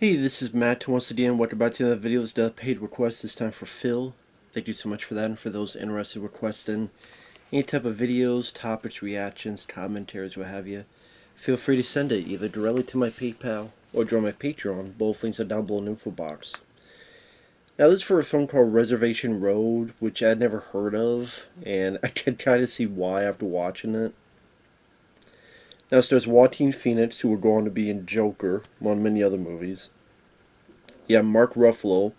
Hey, this is Matt once again. Welcome back to another video. It's another paid request, this time for Phil. Thank you so much for that, and for those interested in requesting any type of videos, topics, reactions, commentaries, what have you. Feel free to send it either directly to my PayPal or join my Patreon. Both links are down below in the info box. Now, this is for a film called Reservation Road, which I'd never heard of, and I can kind of see why after watching it. Now, it stars Joaquin Phoenix, who we're going to be in Joker, among many other movies. You have Mark Ruffalo,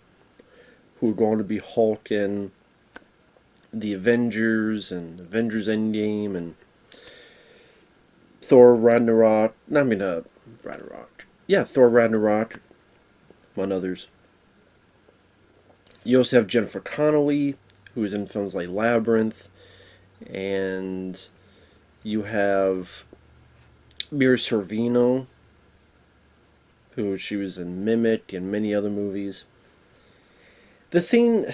who are going to be Hulk in the Avengers and Avengers Endgame and Thor Ragnarok. Ragnarok. Yeah, Thor Ragnarok, among others. You also have Jennifer Connelly, who is in films like Labyrinth, and you have Mira Sorvino, who she was in Mimic and many other movies. The thing,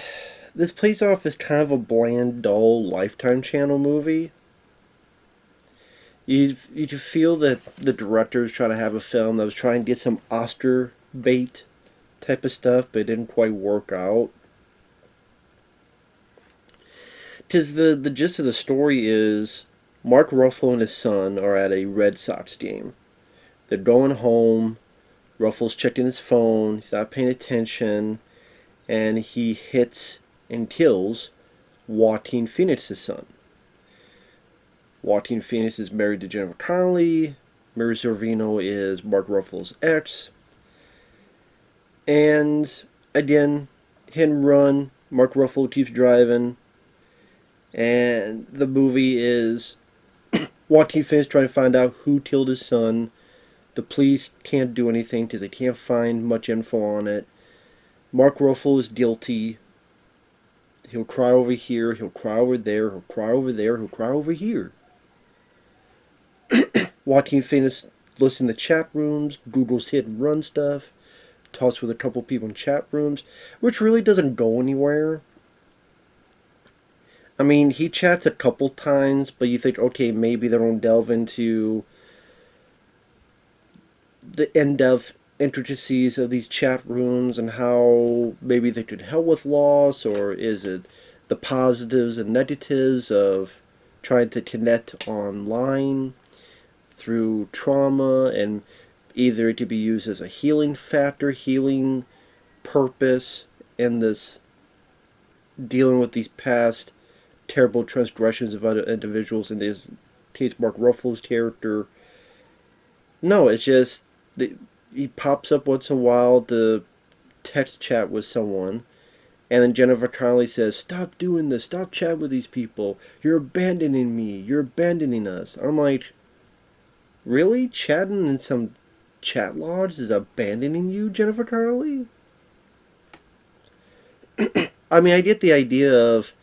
this plays off as kind of a bland, dull Lifetime Channel movie. You feel that the director was trying to have a film that was trying to get some Oscar bait type of stuff, but it didn't quite work out. Because the gist of the story is Mark Ruffalo and his son are at a Red Sox game. They're going home. Ruffalo's checking his phone. He's not paying attention. And he hits and kills Joaquin Phoenix's son. Joaquin Phoenix is married to Jennifer Connelly. Mira Sorvino is Mark Ruffalo's ex. And again, hit and run. Mark Ruffalo keeps driving. And the movie is Joaquin Phoenix trying to find out who killed his son. The police can't do anything because they can't find much info on it. Mark Ruffalo is guilty. He'll cry over here, he'll cry over there, he'll cry over there, he'll cry over here. Joaquin Phoenix looks in the chat rooms, Google's hit and run stuff, talks with a couple people in chat rooms, which really doesn't go anywhere. I mean, he chats a couple times, but you think, okay, maybe they don't delve into the in-depth intricacies of these chat rooms and how maybe they could help with loss, or is it the positives and negatives of trying to connect online through trauma, and either it could be used as a healing factor, healing purpose in this dealing with these past terrible transgressions of other individuals. In this case, Mark Ruffalo's character. No, it's just he pops up once in a while to text chat with someone, and then Jennifer Connelly says, "Stop doing this. Stop chatting with these people. You're abandoning me. You're abandoning us." I'm like, really? Chatting in some chat logs is abandoning you, Jennifer Connelly? I mean, I get the idea of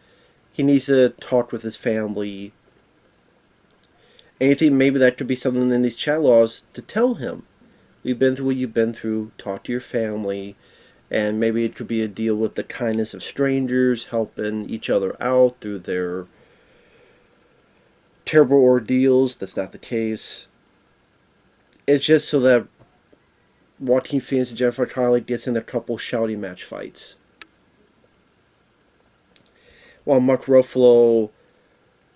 he needs to talk with his family. And you think maybe that could be something in these chat logs to tell him. We've been through what you've been through. Talk to your family. And maybe it could be a deal with the kindness of strangers, helping each other out through their terrible ordeals. That's not the case. It's just so that Joaquin Phoenix and Jennifer Connelly gets in a couple shouting match fights. While Mark Ruffalo,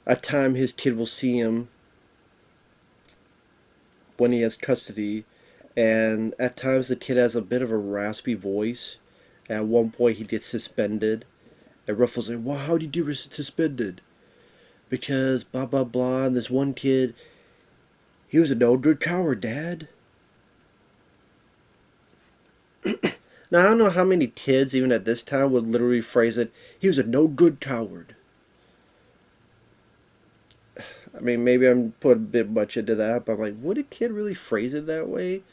at time his kid will see him when he has custody, and at times the kid has a bit of a raspy voice. At one point he gets suspended, and Ruffalo's like, "Well, how did you get suspended?" "Because blah blah blah, and this one kid, he was a no good coward, Dad." Now, I don't know how many kids, even at this time, would literally phrase it, "He was a no good coward." I mean, maybe I'm putting a bit much into that, but I'm like, would a kid really phrase it that way?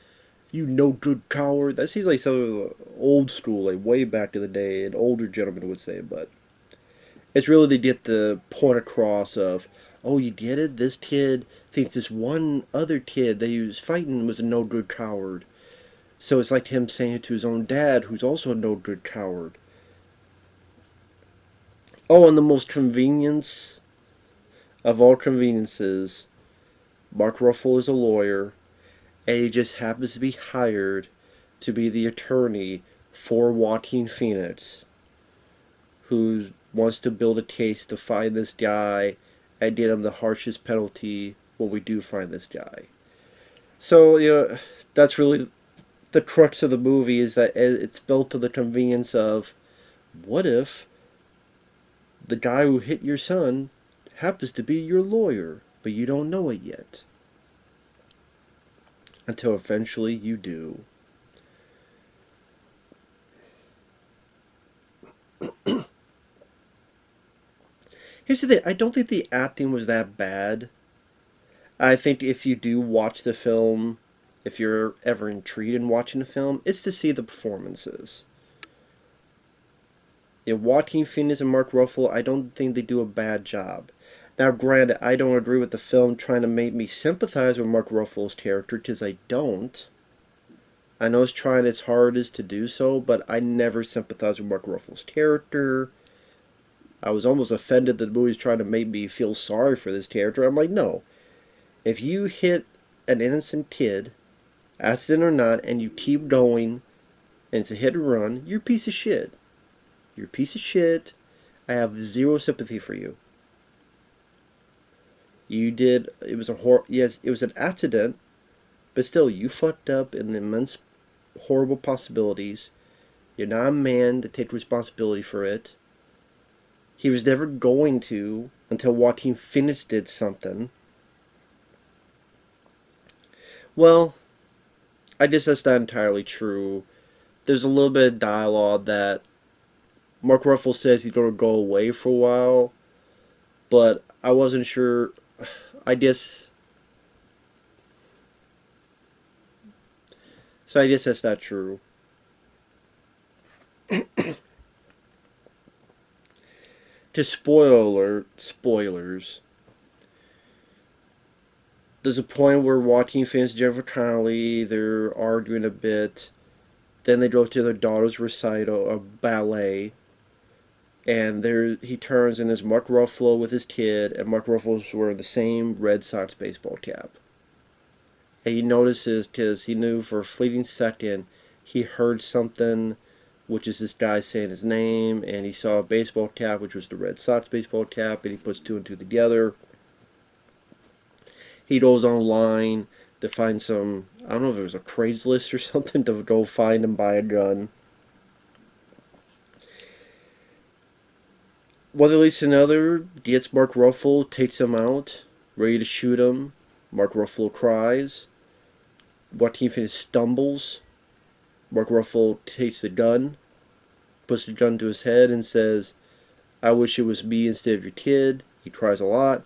"You no good coward." That seems like some old school, like way back in the day, an older gentleman would say, but it's really to get the point across of, oh, you get it? This kid thinks this one other kid that he was fighting was a no good coward. So it's like him saying it to his own dad, who's also a no good coward. Oh, and the most convenience of all conveniences, Mark Ruffalo is a lawyer, and he just happens to be hired to be the attorney for Joaquin Phoenix, who wants to build a case to find this guy and get him the harshest penalty when we do find this guy. So, that's really the crux of the movie, is that it's built to the convenience of, what if the guy who hit your son happens to be your lawyer, but you don't know it yet. Until eventually you do. Here's the thing, I don't think the acting was that bad. I think if you do watch the film, if you're ever intrigued in watching the film, it's to see the performances. Joaquin Phoenix and Mark Ruffalo, I don't think they do a bad job. Now, granted, I don't agree with the film trying to make me sympathize with Mark Ruffalo's character, because I don't. I know it's trying its hardest to do so, but I never sympathize with Mark Ruffalo's character. I was almost offended that the movie's trying to make me feel sorry for this character. I'm like, no. If you hit an innocent kid, accident or not, and you keep going, and it's a hit and run, you're a piece of shit. You're a piece of shit. I have zero sympathy for you. You did, it was yes, it was an accident, but still, you fucked up in the immense, horrible possibilities. You're not a man to take responsibility for it. He was never going to until Joaquin Phoenix did something. Well, I guess that's not entirely true. There's a little bit of dialogue that Mark Ruffalo says he's going to go away for a while, but I wasn't sure. I guess. So I guess that's not true. To spoilers. There's a point where Joaquin Phoenix and Jennifer Connelly, they're arguing a bit. Then they go to their daughter's recital of ballet. And there he turns and there's Mark Ruffalo with his kid, and Mark Ruffalo's wearing the same Red Sox baseball cap. And he notices, because he knew for a fleeting second he heard something, which is this guy saying his name, and he saw a baseball cap, which was the Red Sox baseball cap, and he puts two and two together. He goes online to find some, I don't know if it was a Craigslist or something, to go find and buy a gun. Whether leads to another, gets Mark Ruffalo, takes him out, ready to shoot him. Mark Ruffalo cries. Joaquin Phoenix stumbles. Mark Ruffalo takes the gun, puts the gun to his head, and says, "I wish it was me instead of your kid." He cries a lot.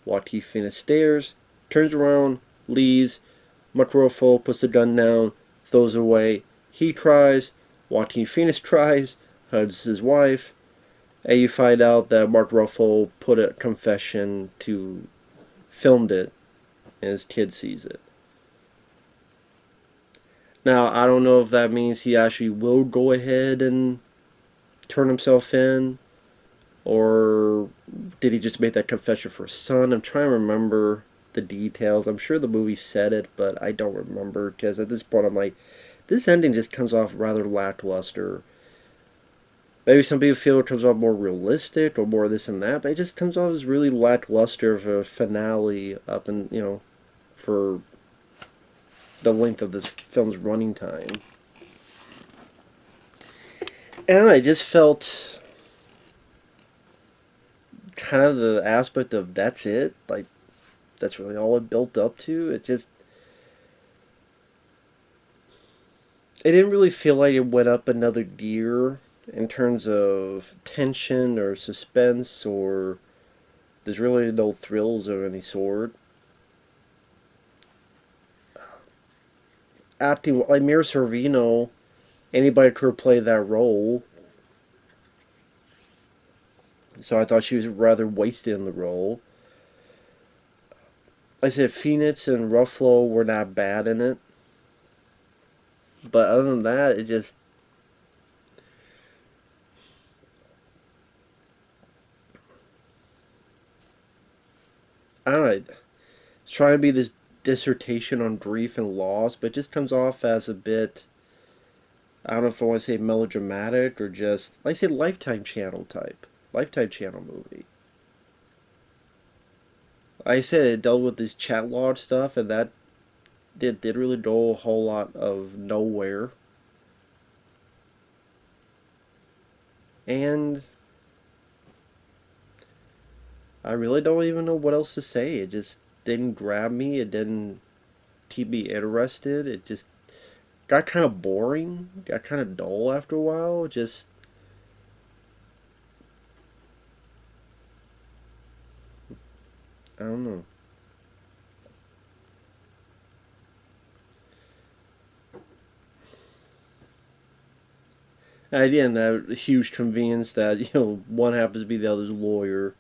Joaquin Phoenix stares, turns around, leaves. Mark Ruffalo puts the gun down, throws it away. He cries. Joaquin Phoenix cries, hugs his wife. And you find out that Mark Ruffalo put a confession to, filmed it, and his kid sees it. Now, I don't know if that means he actually will go ahead and turn himself in, or did he just make that confession for his son? I'm trying to remember the details. I'm sure the movie said it, but I don't remember, because at this point I'm like, this ending just comes off rather lackluster. Maybe some people feel it comes off more realistic or more this and that, but it just comes off as really lackluster of a finale up in, for the length of this film's running time. And I just felt kind of the aspect of that's it, like that's really all it built up to. It didn't really feel like it went up another gear in terms of tension or suspense, or there's really no thrills of any sort. Acting like Mira Sorvino, anybody could play that role. So I thought she was rather wasted in the role. Like I said, Phoenix and Ruffalo were not bad in it. But other than that, it just... I don't know. It's trying to be this dissertation on grief and loss, but it just comes off as a bit... I don't know if I want to say melodramatic or just, like I said, Lifetime Channel type. Lifetime Channel movie. Like I said, it dealt with this chat log stuff, and that did really do a whole lot of nowhere. And I really don't even know what else to say. It just didn't grab me. It didn't keep me interested. It just got kind of boring. Got kind of dull after a while. Just, I don't know. And again, that huge convenience that, one happens to be the other's lawyer.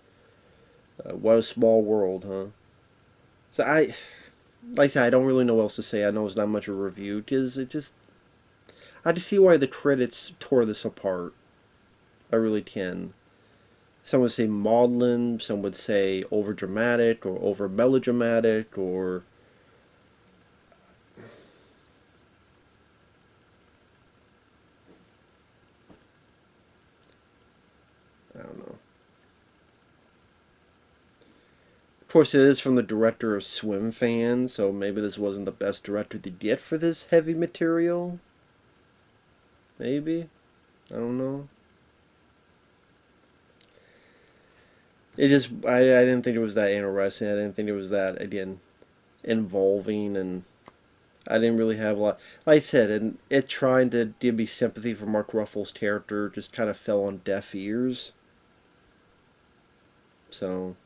What a small world, huh? So like I said, I don't really know what else to say. I know it's not much of a review because I just see why the critics tore this apart. I really can. Some would say maudlin, some would say over dramatic or over melodramatic or I don't know. Of course, it is from the director of Swim Fan, so maybe this wasn't the best director to get for this heavy material. Maybe. I don't know. I didn't think it was that interesting. I didn't think it was that, again, involving, and I didn't really have a lot. Like I said, and it trying to give me sympathy for Mark Ruffalo's character just kind of fell on deaf ears. So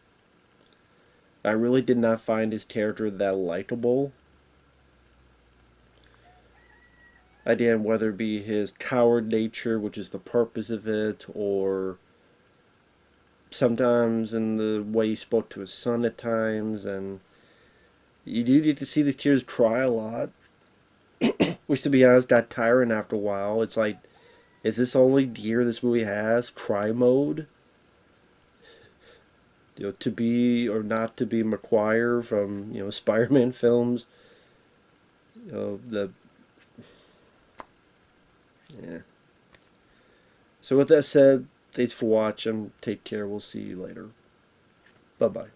I really did not find his character that likable. Again, whether it be his coward nature, which is the purpose of it, or sometimes in the way he spoke to his son at times, and you do get to see the tears cry a lot, which to be honest got tiring after a while. It's like, is this only gear this movie has? Cry mode? To be or not to be McQuire from Spider-Man films. The yeah. So with that said, thanks for watching. Take care. We'll see you later. Bye bye.